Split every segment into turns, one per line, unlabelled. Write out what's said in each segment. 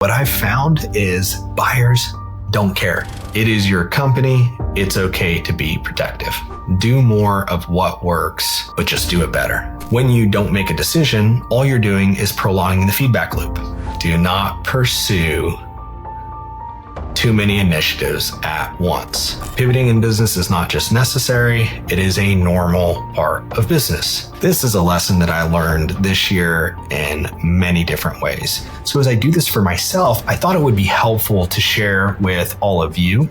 What I've found is buyers don't care. It is your company. It's okay to be protective. Do more of what works, but just do it better. When you don't make a decision, all you're doing is prolonging the feedback loop. Do not pursue too many initiatives at once. Pivoting in business is not just necessary, it is a normal part of business. This is a lesson that I learned this year in many different ways. So as I do this for myself, I thought it would be helpful to share with all of you.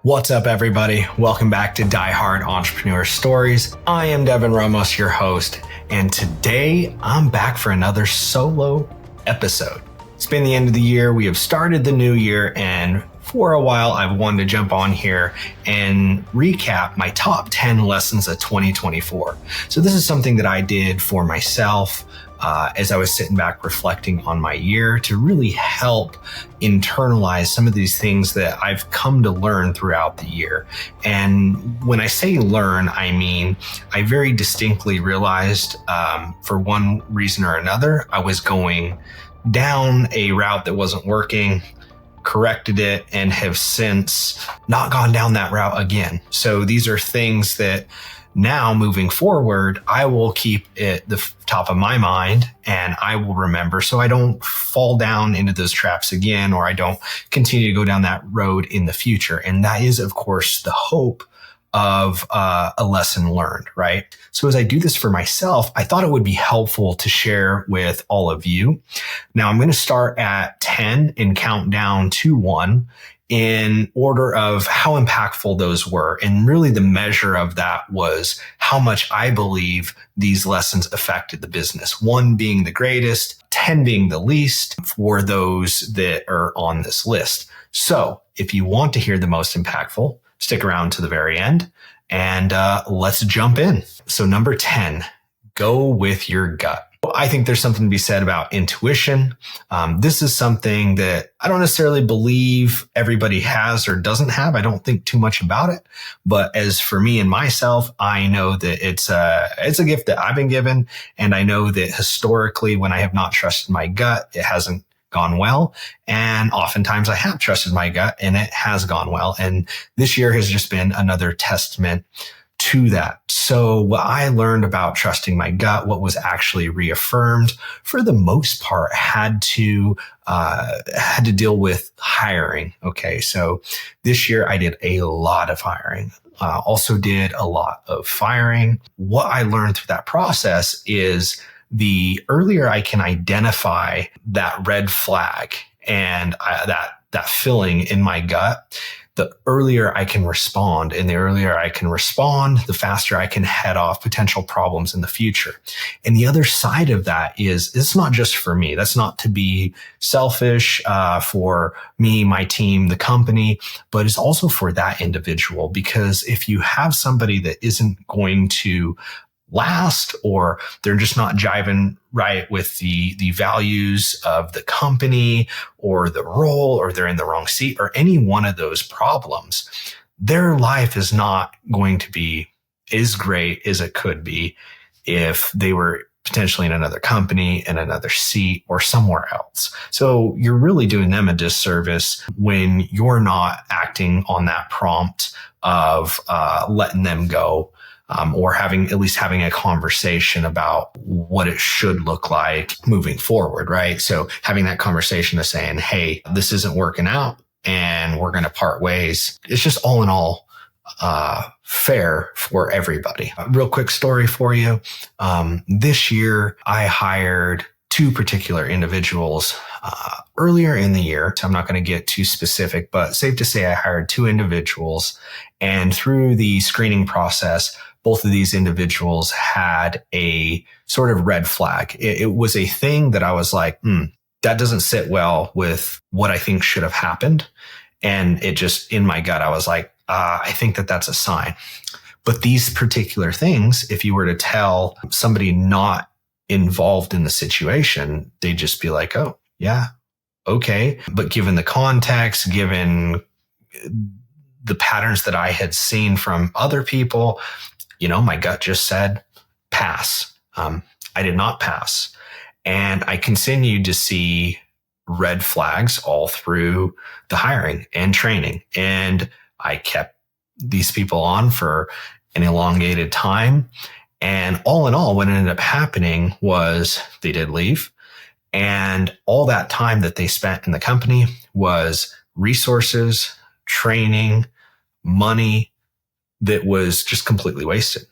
What's up, everybody? Welcome back to Diehard Entrepreneur Stories. I am Devin Ramos, your host, and today I'm back for another solo episode. It's been the end of the year. We have started the new year, and for a while, I've wanted to jump on here and recap my top 10 lessons of 2024. So this is something that I did for myself as I was sitting back reflecting on my year to really help internalize some of these things that I've come to learn throughout the year. And when I say learn, I mean, I very distinctly realized for one reason or another, I was going down a route that wasn't working, corrected it, and have since not gone down that route again. So these are things that now moving forward, I will keep at the top of my mind and I will remember so I don't fall down into those traps again, or I don't continue to go down that road in the future. And that is, of course, the hope of a lesson learned, right? So as I do this for myself, I thought it would be helpful to share with all of you. Now I'm going to start at 10 and count down to 1 in order of how impactful those were. And really the measure of that was how much I believe these lessons affected the business. 1 being the greatest, 10 being the least for those that are on this list. So if you want to hear the most impactful, stick around to the very end and let's jump in. So number 10, go with your gut. I think there's something to be said about intuition. This is something that I don't necessarily believe everybody has or doesn't have. I don't think too much about it. But as for me and myself, I know that it's a gift that I've been given. And I know that historically, when I have not trusted my gut, it hasn't gone well. And oftentimes I have trusted my gut and it has gone well. And this year has just been another testament to that. So what I learned about trusting my gut, what was actually reaffirmed for the most part had to deal with hiring. Okay. So this year I did a lot of hiring. Also did a lot of firing. What I learned through that process is the earlier I can identify that red flag and that feeling in my gut, the earlier I can respond. And the earlier I can respond, the faster I can head off potential problems in the future. And the other side of that is it's not just for me. That's not to be selfish for me, my team, the company, but it's also for that individual. Because if you have somebody that isn't going to last, or they're just not jiving right with the values of the company or the role, or they're in the wrong seat, or any one of those problems, their life is not going to be as great as it could be if they were potentially in another company, in another seat, or somewhere else. So you're really doing them a disservice when you're not acting on that prompt of letting them go. Or at least having a conversation about what it should look like moving forward, right? So having that conversation of saying, hey, this isn't working out and we're going to part ways. It's just all in all fair for everybody. A real quick story for you. This year, I hired 2 particular individuals earlier in the year. So I'm not going to get too specific, but safe to say I hired 2 individuals. And through the screening process, both of these individuals had a sort of red flag. It was a thing that I was like, that doesn't sit well with what I think should have happened. And it just, in my gut, I was like, I think that that's a sign. But these particular things, if you were to tell somebody not involved in the situation, they'd just be like, oh, yeah, okay. But given the context, given the patterns that I had seen from other people, my gut just said pass. I did not pass. And I continued to see red flags all through the hiring and training. And I kept these people on for an elongated time. And all in all, what ended up happening was they did leave. And all that time that they spent in the company was resources, training, money that was just completely wasted.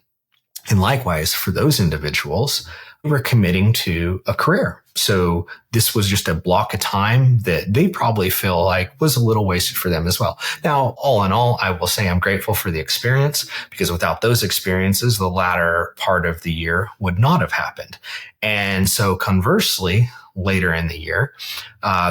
And likewise, for those individuals, we were committing to a career. So this was just a block of time that they probably feel like was a little wasted for them as well. Now, all in all, I will say I'm grateful for the experience, because without those experiences, the latter part of the year would not have happened. And so conversely, later in the year,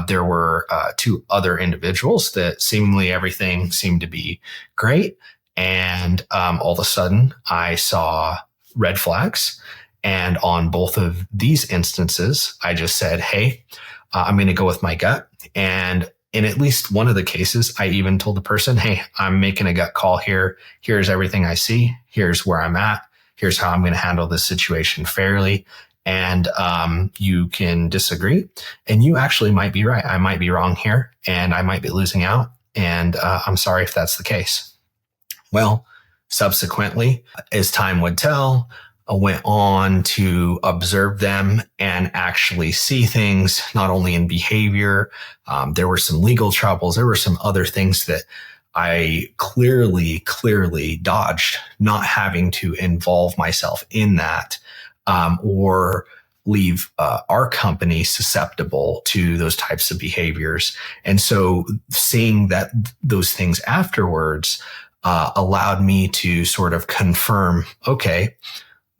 there were two other individuals that seemingly everything seemed to be great. And all of a sudden, I saw red flags. And on both of these instances, I just said, hey, I'm going to go with my gut. And in at least one of the cases, I even told the person, hey, I'm making a gut call here. Here's everything I see. Here's where I'm at. Here's how I'm going to handle this situation fairly. And you can disagree. And you actually might be right. I might be wrong here, and I might be losing out. And I'm sorry if that's the case. Well, subsequently, as time would tell, I went on to observe them and actually see things not only in behavior. There were some legal troubles. There were some other things that I clearly dodged, not having to involve myself in that, or leave our company susceptible to those types of behaviors. And so seeing that those things afterwards allowed me to sort of confirm, okay,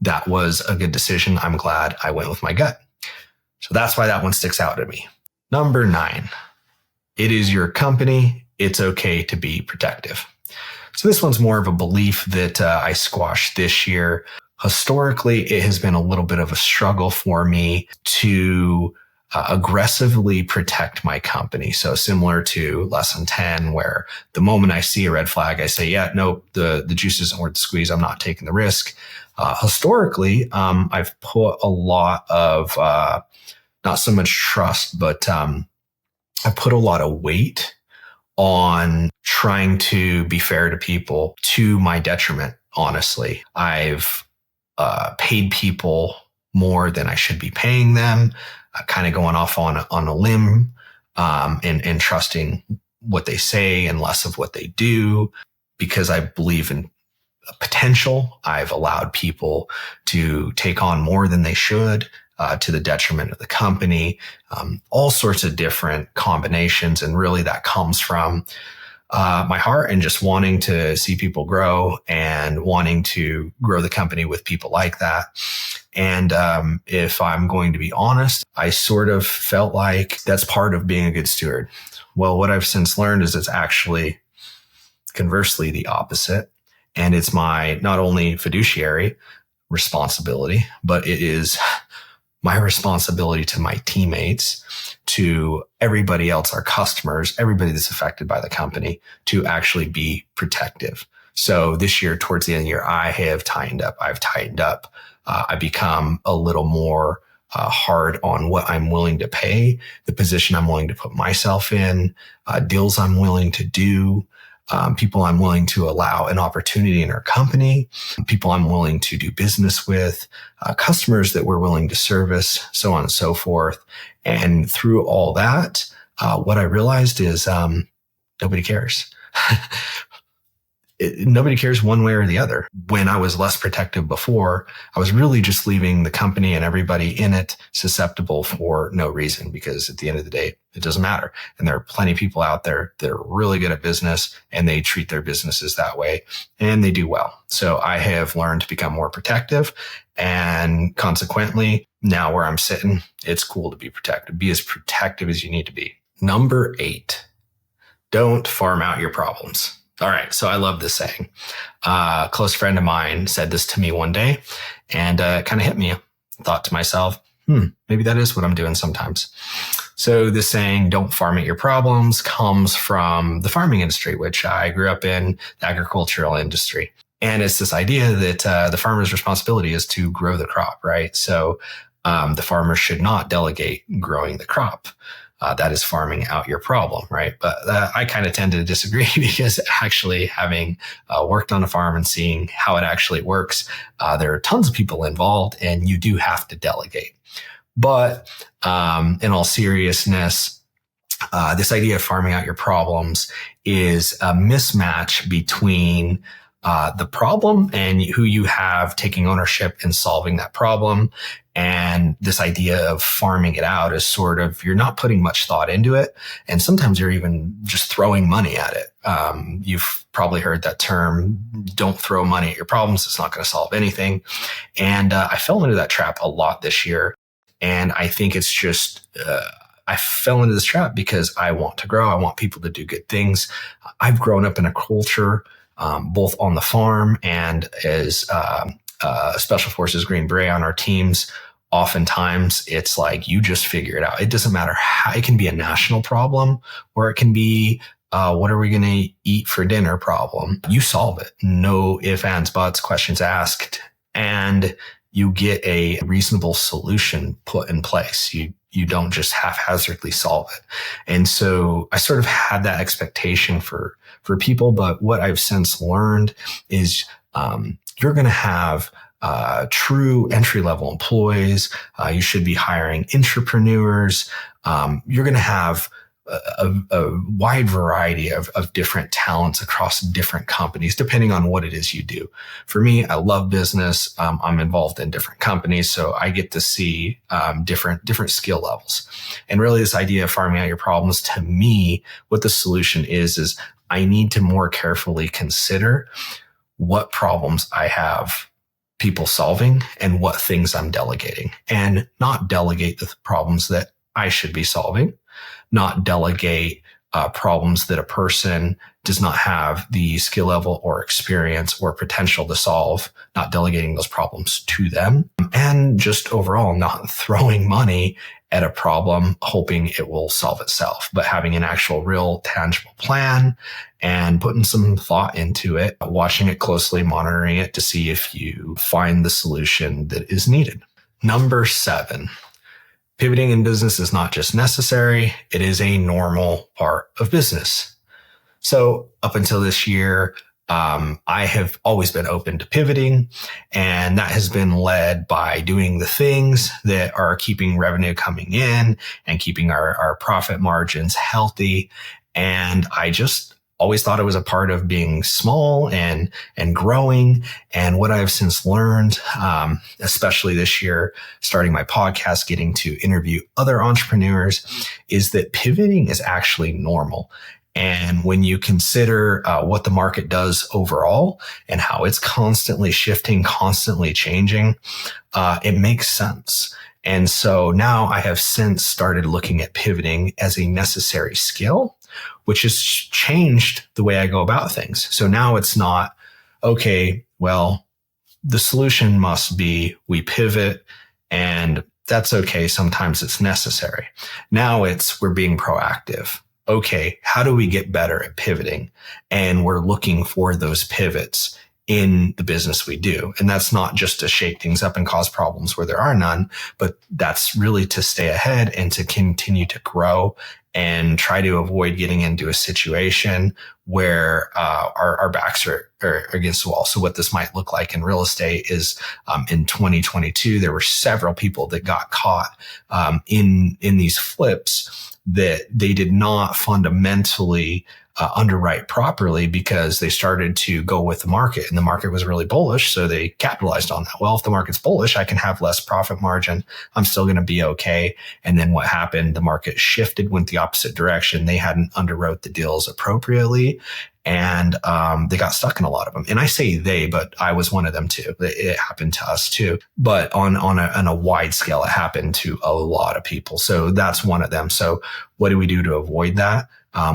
that was a good decision. I'm glad I went with my gut. So that's why that one sticks out to me. Number 9, it is your company. It's okay to be protective. So this one's more of a belief that I squashed this year. Historically, it has been a little bit of a struggle for me to aggressively protect my company. So similar to lesson 10, where the moment I see a red flag, I say, yeah, no, the juice isn't worth the squeeze. I'm not taking the risk. Historically, I've put a lot of, not so much trust, but I put a lot of weight on trying to be fair to people to my detriment. Honestly, I've paid people more than I should be paying them, kind of going off on a limb, and trusting what they say and less of what they do, because I believe in potential. I've allowed people to take on more than they should, to the detriment of the company, all sorts of different combinations. And really that comes from my heart and just wanting to see people grow and wanting to grow the company with people like that. And if I'm going to be honest, I sort of felt like that's part of being a good steward. Well, what I've since learned is it's actually conversely the opposite. And it's my not only fiduciary responsibility, but it is my responsibility to my teammates, to everybody else, our customers, everybody that's affected by the company, to actually be protective. So this year, towards the end of the year, I have tightened up. I've tightened up. I become a little more hard on what I'm willing to pay, the position I'm willing to put myself in, deals I'm willing to do, people I'm willing to allow an opportunity in our company, people I'm willing to do business with, customers that we're willing to service, so on and so forth. And through all that, what I realized is nobody cares. Nobody cares one way or the other. When I was less protective before, I was really just leaving the company and everybody in it susceptible for no reason, because at the end of the day, it doesn't matter. And there are plenty of people out there that are really good at business and they treat their businesses that way and they do well. So I have learned to become more protective, and consequently, now where I'm sitting, it's cool to be protective. Be as protective as you need to be. Number 8, don't farm out your problems. All right. So I love this saying. A close friend of mine said this to me one day, and it kind of hit me. Thought to myself, maybe that is what I'm doing sometimes. So this saying, don't farm out your problems, comes from the farming industry, which I grew up in, the agricultural industry. And it's this idea that the farmer's responsibility is to grow the crop, right? So the farmer should not delegate growing the crop. That is farming out your problem, right? But I kind of tend to disagree because actually having worked on a farm and seeing how it actually works, there are tons of people involved and you do have to delegate. But in all seriousness, this idea of farming out your problems is a mismatch between the problem and who you have taking ownership and solving that problem. And this idea of farming it out is sort of, you're not putting much thought into it. And sometimes you're even just throwing money at it. You've probably heard that term, don't throw money at your problems. It's not going to solve anything. And I fell into that trap a lot this year. And I think it's just, I fell into this trap because I want to grow. I want people to do good things. I've grown up in a culture, both on the farm and as Special Forces Green Beret on our teams. Oftentimes it's like, you just figure it out. It doesn't matter how, it can be a national problem or it can be, what are we going to eat for dinner problem. You solve it. No ifs, ands, buts, questions asked. And you get a reasonable solution put in place. You don't just haphazardly solve it. And so I sort of had that expectation for people, but what I've since learned is, you're going to have true entry-level employees. You should be hiring entrepreneurs. You're going to have a wide variety of different talents across different companies, depending on what it is you do. For me, I love business. I'm involved in different companies, so I get to see different skill levels. And really, this idea of farming out your problems, to me, what the solution is I need to more carefully consider what problems I have people solving and what things I'm delegating, and not delegate the problems that I should be solving, not delegate problems that a person does not have the skill level or experience or potential to solve, not delegating those problems to them, and just overall not throwing money at a problem hoping it will solve itself, but having an actual real tangible plan and putting some thought into it, watching it closely, monitoring it to see if you find the solution that is needed. Number 7, pivoting in business is not just necessary, it is a normal part of business. So up until this year, I have always been open to pivoting, and that has been led by doing the things that are keeping revenue coming in and keeping our profit margins healthy. And I just always thought it was a part of being small and growing. And what I've since learned, especially this year, starting my podcast, getting to interview other entrepreneurs, is that pivoting is actually normal. And when you consider what the market does overall and how it's constantly shifting, constantly changing, it makes sense. And so now I have since started looking at pivoting as a necessary skill, which has changed the way I go about things. So now it's not, okay, well, the solution must be we pivot, and that's okay. Sometimes it's necessary. Now it's we're being proactive. Okay, how do we get better at pivoting? And we're looking for those pivots in the business we do. And that's not just to shake things up and cause problems where there are none, but that's really to stay ahead and to continue to grow and try to avoid getting into a situation where our backs are against the wall. So what this might look like in real estate is in 2022, there were several people that got caught in these flips that they did not fundamentally underwrite properly because they started to go with the market, and the market was really bullish. So they capitalized on that. Well, if the market's bullish, I can have less profit margin. I'm still going to be okay. And then what happened? The market shifted, went the opposite direction. They hadn't underwrote the deals appropriately. And they got stuck in a lot of them. And I say they, but I was one of them too. It happened to us too. But on a wide scale, it happened to a lot of people. So that's one of them. So what do we do to avoid that?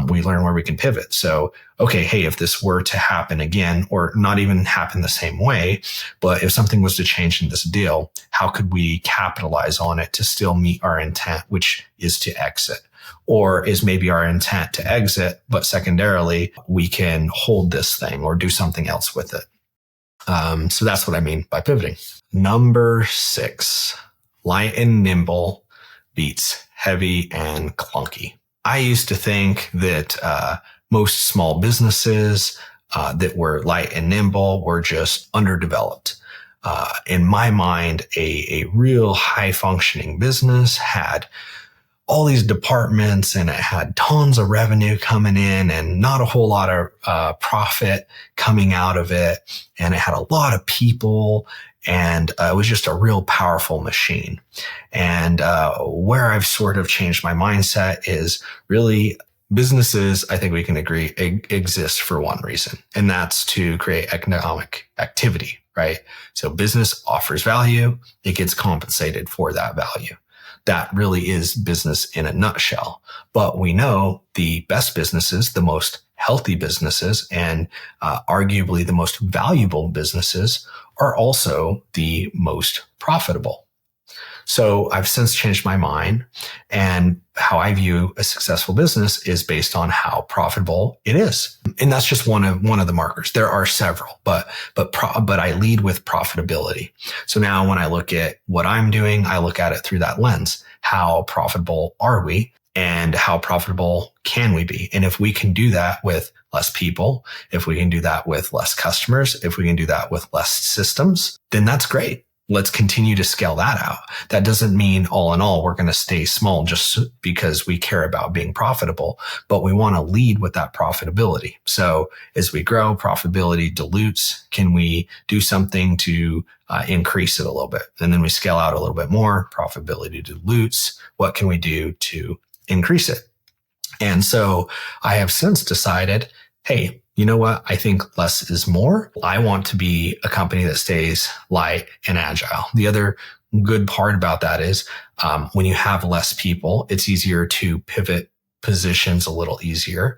We learn where we can pivot. So, okay, hey, if this were to happen again, or not even happen the same way, but if something was to change in this deal, how could we capitalize on it to still meet our intent, which is to exit? Or is maybe our intent to exit, but secondarily, we can hold this thing or do something else with it. So that's what I mean by pivoting. Number 6, light and nimble beats heavy and clunky. I used to think that most small businesses that were light and nimble were just underdeveloped. In my mind, a real high functioning business had all these departments and it had tons of revenue coming in and not a whole lot of profit coming out of it. And it had a lot of people and it was just a real powerful machine. And where I've sort of changed my mindset is really businesses, I think we can agree, exist for one reason, and that's to create economic activity, right? So business offers value, it gets compensated for that value. That really is business in a nutshell. But we know the best businesses, the most healthy businesses, and arguably the most valuable businesses are also the most profitable. So I've since changed my mind, and how I view a successful business is based on how profitable it is. And that's just one of the markers. There are several, but I lead with profitability. So now when I look at what I'm doing, I look at it through that lens. How profitable are we? And how profitable can we be? And if we can do that with less people, if we can do that with less customers, if we can do that with less systems, then that's great. Let's continue to scale that out. That doesn't mean all in all, we're going to stay small just because we care about being profitable, but we want to lead with that profitability. So as we grow, profitability dilutes. Can we do something to increase it a little bit? And then we scale out a little bit more. Profitability dilutes. What can we do to increase it? And so I have since decided, hey, you know what? I think less is more. I want to be a company that stays light and agile. The other good part about that is when you have less people, it's easier to pivot positions a little easier.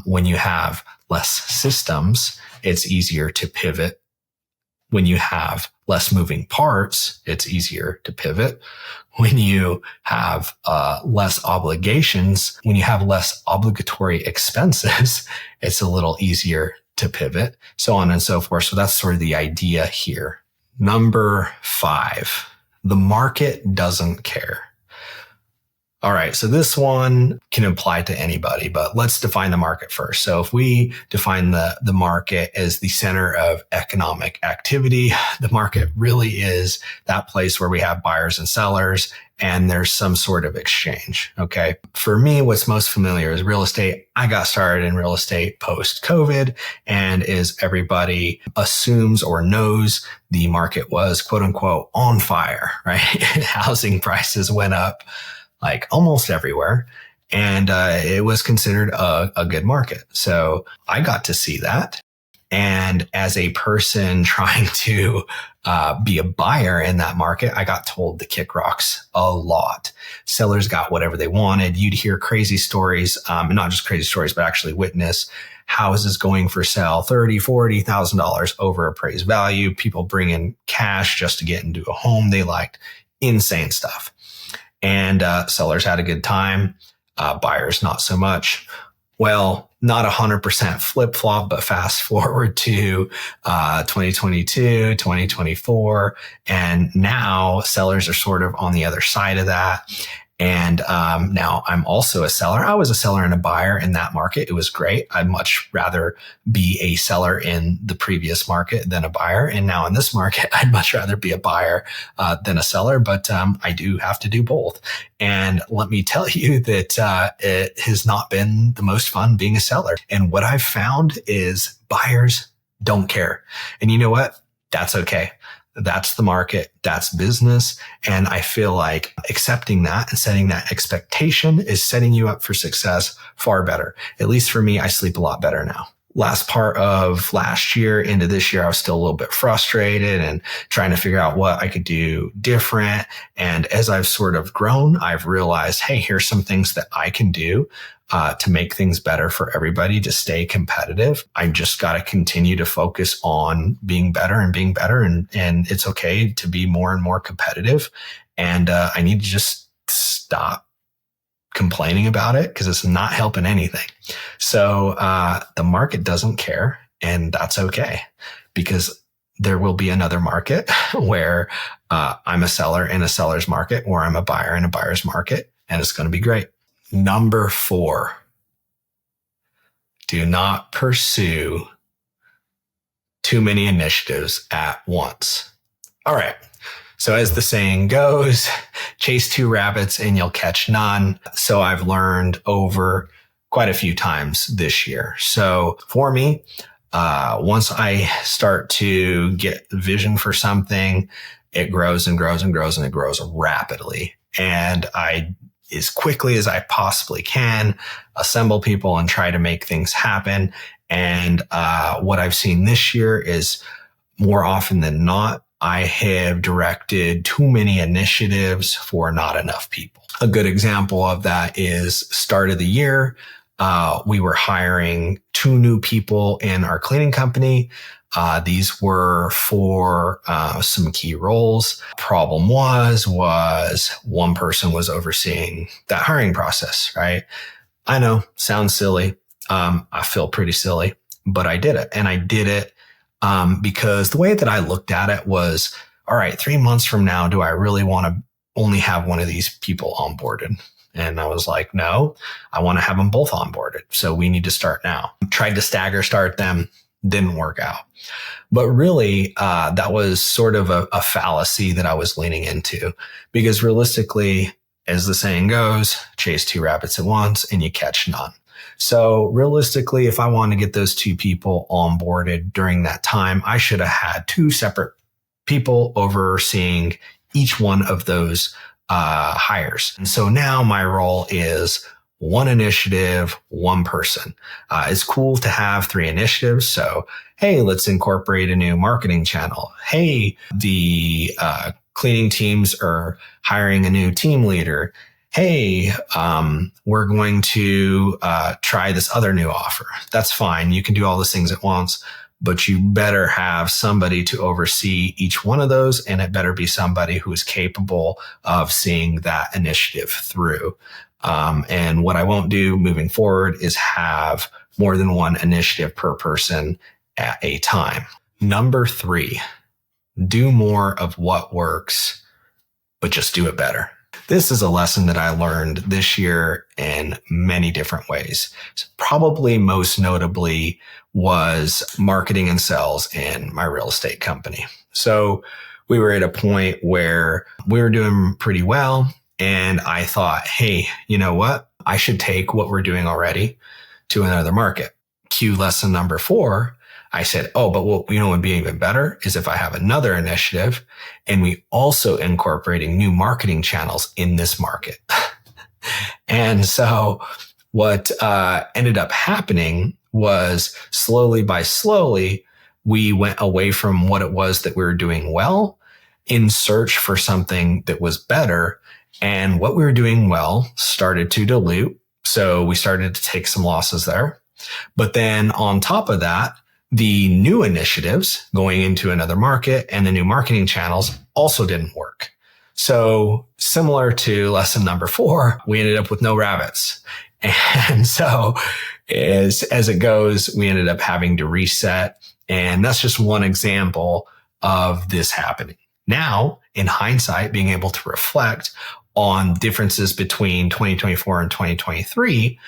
When you have less systems, it's easier to pivot. When you have less moving parts, it's easier to pivot. When you have less obligations, when you have less obligatory expenses, it's a little easier to pivot, so on and so forth. So that's sort of the idea here. Number 5, the market doesn't care. All right, so this one can apply to anybody, but let's define the market first. So if we define the market as the center of economic activity, the market really is that place where we have buyers and sellers and there's some sort of exchange, okay? For me, what's most familiar is real estate. I got started in real estate post-COVID, and as everybody assumes or knows, the market was quote unquote on fire, right? Housing prices went up like almost everywhere. And it was considered a good market. So I got to see that. And as a person trying to be a buyer in that market, I got told to kick rocks a lot. Sellers got whatever they wanted. You'd hear crazy stories, not just crazy stories, but actually witness houses going for sale, $30,000, $40,000 over appraised value. People bring in cash just to get into a home they liked. Insane stuff. And sellers had a good time, buyers not so much. Well, not 100% flip-flop, but fast forward to 2022, 2024, and now sellers are sort of on the other side of that. And now I'm also a seller. I was a seller and a buyer in that market. It was great. I'd much rather be a seller in the previous market than a buyer. And now in this market, I'd much rather be a buyer than a seller, but I do have to do both. And let me tell you that it has not been the most fun being a seller. And what I've found is buyers don't care. And you know what? That's okay. That's the market. That's business. And I feel like accepting that and setting that expectation is setting you up for success far better. At least for me, I sleep a lot better now. Last part of last year into this year, I was still a little bit frustrated and trying to figure out what I could do different. And as I've sort of grown, I've realized, hey, here's some things that I can do to make things better for everybody, to stay competitive. I just got to continue to focus on being better and being better. And it's okay to be more and more competitive. And I need to just stop complaining about it because it's not helping anything. So the market doesn't care, and that's okay, because there will be another market where I'm a seller in a seller's market, or I'm a buyer in a buyer's market, and it's going to be great. Number 4, do not pursue too many initiatives at once. All right. So as the saying goes, chase 2 rabbits and you'll catch none. So I've learned over quite a few times this year. So for me, once I start to get vision for something, it grows and grows and grows, and it grows rapidly. And I, as quickly as I possibly can, assemble people and try to make things happen. And what I've seen this year is, more often than not, I have directed too many initiatives for not enough people. A good example of that is start of the year. We were hiring 2 new people in our cleaning company. These were for some key roles. Problem was one person was overseeing that hiring process, right? I know, sounds silly. I feel pretty silly, but I did it. And I did it because the way that I looked at it was, all right, 3 months from now, do I really want to only have one of these people onboarded? And I was like, no, I want to have them both onboarded. So we need to start now. Tried to stagger start them, didn't work out. But really, that was sort of a fallacy that I was leaning into, because realistically, as the saying goes, chase 2 rabbits at once and you catch none. So realistically, if I want to get those 2 people onboarded during that time, I should have had 2 separate people overseeing each one of those hires. And so now my role is 1 initiative, 1 person. It's cool to have 3 initiatives. So, hey, let's incorporate a new marketing channel. Hey, the cleaning teams are hiring a new team leader. Hey, we're going to try this other new offer. That's fine. You can do all those things at once, but you better have somebody to oversee each one of those, and it better be somebody who is capable of seeing that initiative through. And what I won't do moving forward is have more than 1 initiative per person at a time. Number 3, do more of what works, but just do it better. This is a lesson that I learned this year in many different ways. So probably most notably was marketing and sales in my real estate company. So we were at a point where we were doing pretty well. And I thought, hey, you know what? I should take what we're doing already to another market. Cue lesson number 4. I said, oh, but what would be even better is if I have another initiative and we also incorporating new marketing channels in this market. And so what ended up happening was slowly, we went away from what it was that we were doing well in search for something that was better. And what we were doing well started to dilute. So we started to take some losses there. But then on top of that, the new initiatives going into another market and the new marketing channels also didn't work. So similar to lesson number 4, we ended up with no rabbits. And so as it goes, we ended up having to reset. And that's just one example of this happening. Now, in hindsight, being able to reflect on differences between 2024 and 2023,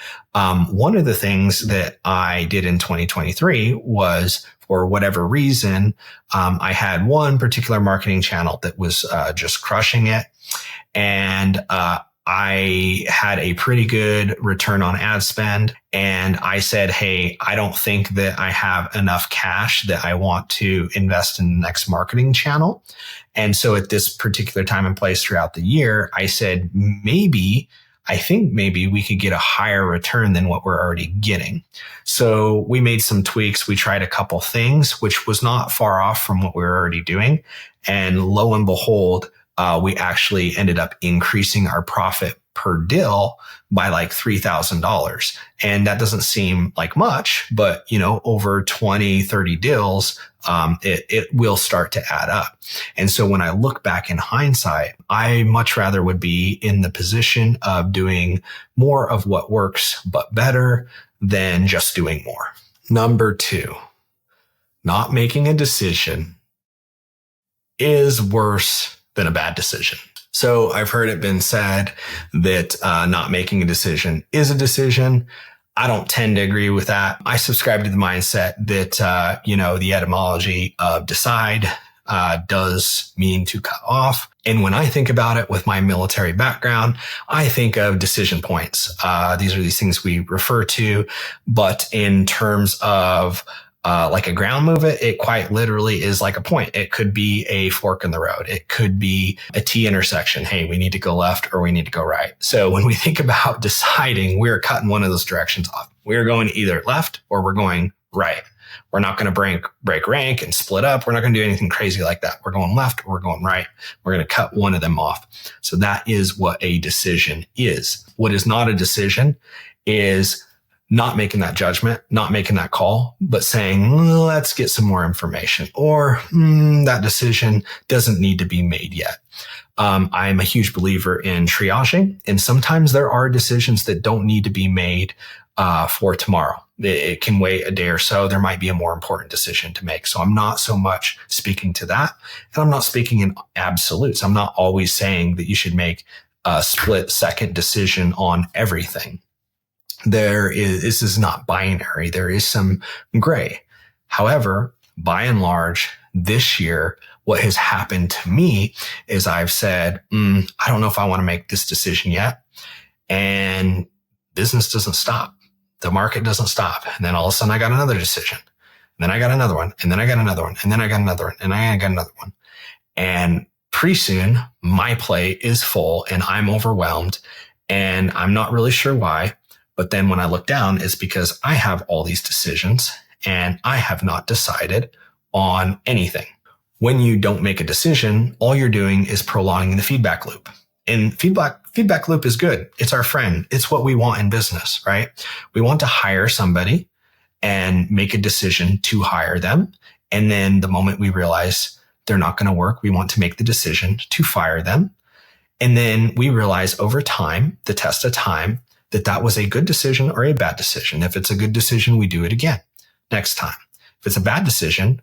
one of the things that I did in 2023 was, for whatever reason, I had one particular marketing channel that was just crushing it. And I had a pretty good return on ad spend. And I said, hey, I don't think that I have enough cash that I want to invest in the next marketing channel. And so at this particular time and place throughout the year, I said, I think maybe we could get a higher return than what we're already getting. So we made some tweaks. We tried a couple things, which was not far off from what we were already doing. And lo and behold, we actually ended up increasing our profit per deal by like $3,000. And that doesn't seem like much, but over 20, 30 deals, it will start to add up. And so when I look back in hindsight, I much rather would be in the position of doing more of what works, but better than just doing more. Number 2, not making a decision is worse than a bad decision. So I've heard it been said that not making a decision is a decision. I don't tend to agree with that. I subscribe to the mindset that, the etymology of decide does mean to cut off. And when I think about it with my military background, I think of decision points. These are these things we refer to, but in terms of like a ground movement, it quite literally is like a point. It could be a fork in the road. It could be a T intersection. Hey, we need to go left or we need to go right. So when we think about deciding, we're cutting one of those directions off. We're going either left or we're going right. We're not going to break rank and split up. We're not going to do anything crazy like that. We're going left or we're going right. We're going to cut one of them off. So that is what a decision is. What is not a decision is not making that judgment, not making that call, but saying, let's get some more information, or that decision doesn't need to be made yet. I'm a huge believer in triaging, and sometimes there are decisions that don't need to be made for tomorrow. It can wait a day or so. There might be a more important decision to make. So I'm not so much speaking to that, and I'm not speaking in absolutes. I'm not always saying that you should make a split second decision on everything. This is not binary. There is some gray. However, by and large, this year, what has happened to me is I've said, I don't know if I want to make this decision yet. And business doesn't stop. The market doesn't stop. And then all of a sudden I got another decision. And then I got another one. And then I got another one. And then I got another one. And I got another one. And pretty soon my plate is full and I'm overwhelmed and I'm not really sure why. But then when I look down, it's because I have all these decisions and I have not decided on anything. When you don't make a decision, all you're doing is prolonging the feedback loop. And feedback loop is good. It's our friend. It's what we want in business, right? We want to hire somebody and make a decision to hire them. And then the moment we realize they're not going to work, we want to make the decision to fire them. And then we realize over time, the test of time, that was a good decision or a bad decision. If it's a good decision, we do it again next time. If it's a bad decision,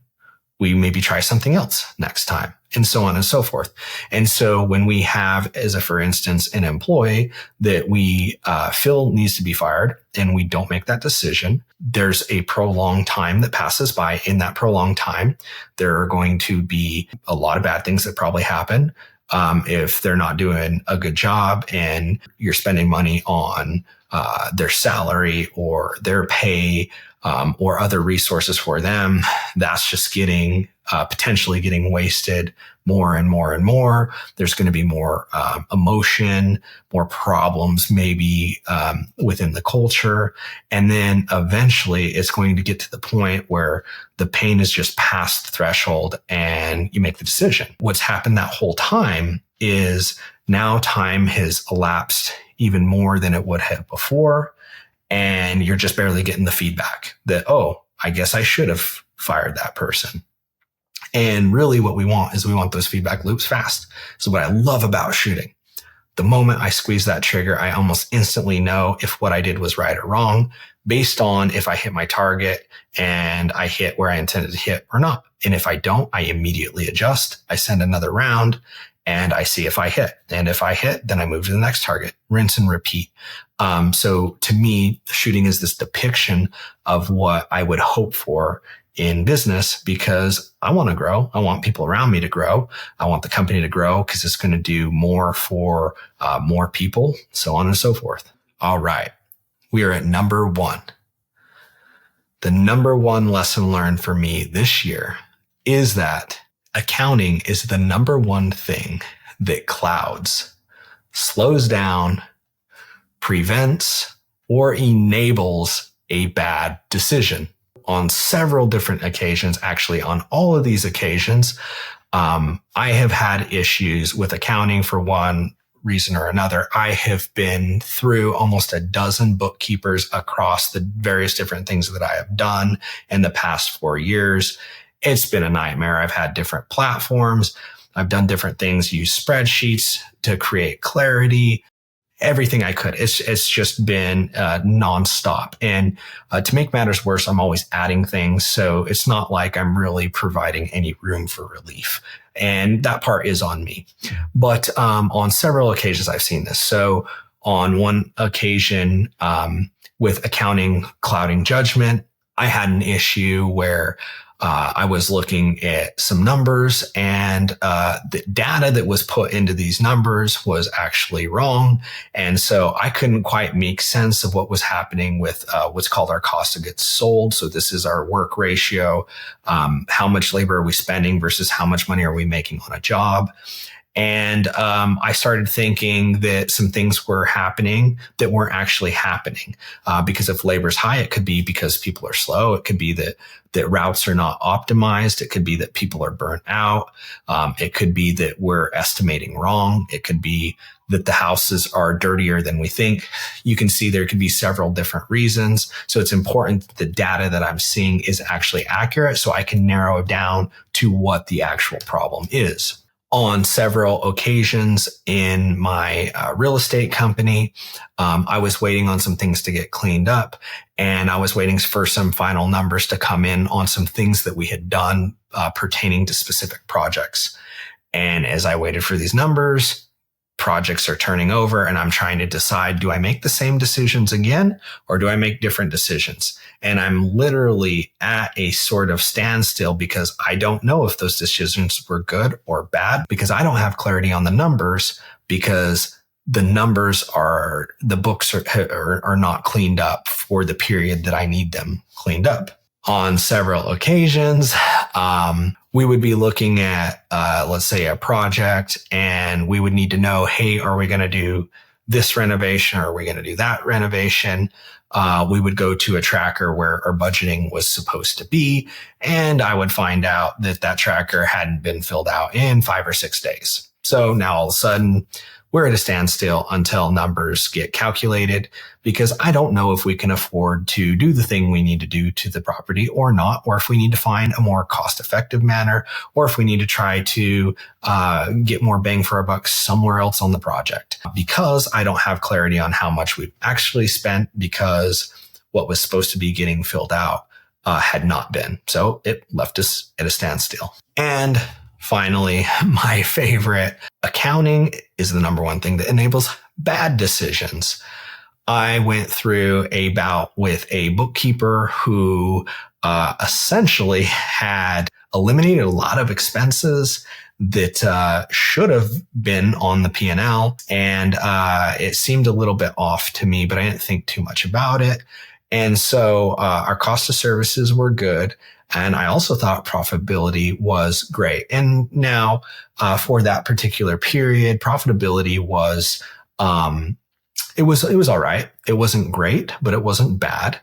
we maybe try something else next time, and so on and so forth. And so when we have, for instance, an employee that we feel needs to be fired and we don't make that decision, there's a prolonged time that passes by. In that prolonged time, there are going to be a lot of bad things that probably happen. If they're not doing a good job and you're spending money on their salary or their pay or other resources for them, that's just potentially getting wasted more and more and more. There's going to be more emotion, more problems maybe within the culture. And then eventually it's going to get to the point where the pain is just past the threshold and you make the decision. What's happened that whole time is now time has elapsed even more than it would have before. And you're just barely getting the feedback that, I guess I should have fired that person. And really what we want those feedback loops fast. So what I love about shooting, the moment I squeeze that trigger, I almost instantly know if what I did was right or wrong based on if I hit my target and I hit where I intended to hit or not. And if I don't, I immediately adjust. I send another round and I see if I hit. And if I hit, then I move to the next target, rinse and repeat. So to me, shooting is this depiction of what I would hope for in business, because I want to grow. I want people around me to grow. I want the company to grow because it's going to do more for more people, so on and so forth. All right. We are at number 1. The number 1 lesson learned for me this year is that accounting is the number 1 thing that clouds, slows down, prevents, or enables a bad decision. On several different occasions, actually on all of these occasions, I have had issues with accounting for one reason or another. I have been through almost a dozen bookkeepers across the various different things that I have done in the past 4 years. It's been a nightmare. I've had different platforms. I've done different things, use spreadsheets to create clarity, everything I could. It's just been nonstop. And to make matters worse, I'm always adding things. So it's not like I'm really providing any room for relief. And that part is on me. But on several occasions, I've seen this. So on one occasion, with accounting clouding judgment, I had an issue where I was looking at some numbers, and the data that was put into these numbers was actually wrong. And so I couldn't quite make sense of what was happening with what's called our cost of goods sold. So this is our work ratio. How much labor are we spending versus how much money are we making on a job? And I started thinking that some things were happening that weren't actually happening. Because if labor's high, it could be because people are slow. It could be that routes are not optimized. It could be that people are burnt out. It could be that we're estimating wrong. It could be that the houses are dirtier than we think. You can see there could be several different reasons. So it's important that the data that I'm seeing is actually accurate so I can narrow down to what the actual problem is. On several occasions in my real estate company, I was waiting on some things to get cleaned up, and I was waiting for some final numbers to come in on some things that we had done pertaining to specific projects. And as I waited for these numbers, projects are turning over, and I'm trying to decide, do I make the same decisions again, or do I make different decisions? And I'm literally at a sort of standstill because I don't know if those decisions were good or bad, because I don't have clarity on the numbers, because the books are not cleaned up for the period that I need them cleaned up. On several occasions, we would be looking at, let's say, a project, and we would need to know, hey, are we going to do this renovation, or are we going to do that renovation? We would go to a tracker where our budgeting was supposed to be, and I would find out that tracker hadn't been filled out in 5 or 6 days. So now all of a sudden, we're at a standstill until numbers get calculated, because I don't know if we can afford to do the thing we need to do to the property or not, or if we need to find a more cost-effective manner, or if we need to try to get more bang for our buck somewhere else on the project, because I don't have clarity on how much we've actually spent, because what was supposed to be getting filled out had not been. So it left us at a standstill. And finally, my favorite, accounting is the number one thing that enables bad decisions. I went through a bout with a bookkeeper who essentially had eliminated a lot of expenses that should have been on the P&L. And it seemed a little bit off to me, but I didn't think too much about it. And so our cost of services were good. And I also thought profitability was great. And now for that particular period, profitability was, it was all right. It wasn't great, but it wasn't bad.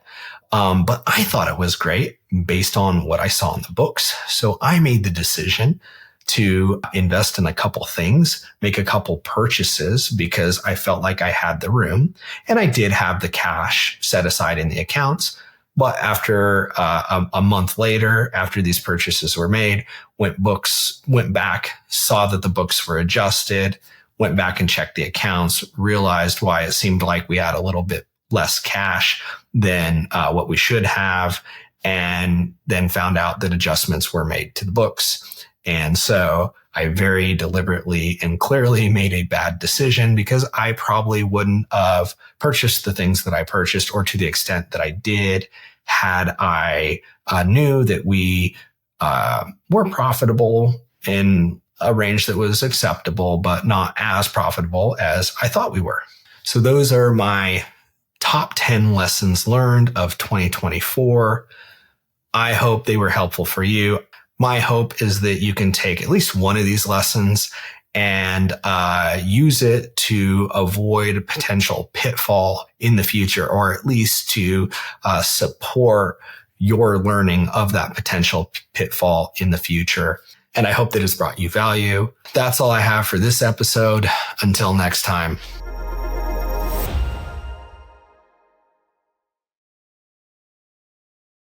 But I thought it was great based on what I saw in the books. So I made the decision to invest in a couple things, make a couple purchases, because I felt like I had the room, and I did have the cash set aside in the accounts. But after a month later, after these purchases were made, went back, saw that the books were adjusted, went back and checked the accounts, realized why it seemed like we had a little bit less cash than what we should have, and then found out that adjustments were made to the books. And so I very deliberately and clearly made a bad decision, because I probably wouldn't have purchased the things that I purchased, or to the extent that I did, had I knew that we were profitable in a range that was acceptable, but not as profitable as I thought we were. So those are my top 10 lessons learned of 2024. I hope they were helpful for you. My hope is that you can take at least one of these lessons and use it to avoid a potential pitfall in the future, or at least to support your learning of that potential pitfall in the future. And I hope that it's brought you value. That's all I have for this episode. Until next time.